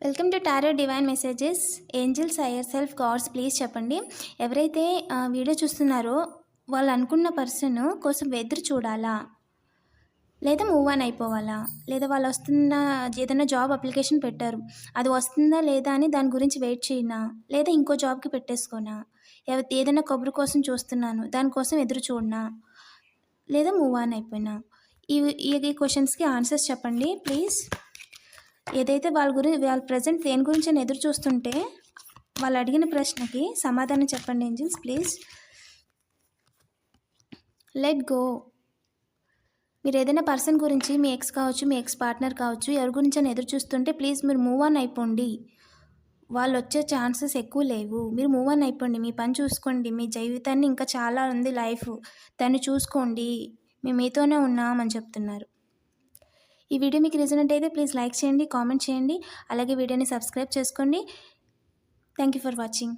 Welcome to tarot divine messages. Angels, higher self, gods please చెప్పండి. ఎవరైతే video చూస్తున్నారో వాళ్ళు అనుకున్న పర్సన్ కోసం ఎదురు చూడాలా, లేదా మూవ్ ఆన్ అయిపోవాలా, లేదా వాళ్ళు వస్తున్న ఏదైనా జాబ్ అప్లికేషన్ పెట్టారు, అది వస్తుందా లేదా అని దాని గురించి వెయిట్ చేయనా, లేదా ఇంకో జాబ్కి పెట్టేసుకోనా, ఏదైనా కబురు కోసం చూస్తున్నాను దానికోసం ఎదురు చూడనా, లేదా మూవ్ ఆన్ అయిపోయినా, ఈ క్వశ్చన్స్కి ఆన్సర్స్ చెప్పండి ప్లీజ్. ఏదైతే వాళ్ళ ప్రజెంట్ దేని గురించి నేను ఎదురు చూస్తుంటే వాళ్ళు అడిగిన ప్రశ్నకి సమాధానం చెప్పండి ఏంజల్స్ ప్లీజ్. Let go. మీరు ఏదైనా పర్సన్ గురించి, మీ ఎక్స్ కావచ్చు, మీ ఎక్స్ పార్ట్నర్ కావచ్చు, ఎవరి గురించి అని ఎదురు చూస్తుంటే ప్లీజ్ మీరు మూవ్ ఆన్ అయిపోండి. వాళ్ళు వచ్చే ఛాన్సెస్ ఎక్కువ లేవు. మీరు మూవ్ ఆన్ అయిపోండి, మీ పని చూసుకోండి, మీ జీవితాన్ని ఇంకా చాలా ఉంది లైఫ్, దాన్ని చూసుకోండి, మేము మీతోనే ఉన్నామని చెప్తున్నారు. ఈ వీడియో మీకు రీజనెంట్ అయితే ప్లీజ్ లైక్ చేయండి, కామెంట్ చేయండి, అలాగే వీడియోని సబ్స్క్రైబ్ చేసుకోండి. Thank you for watching.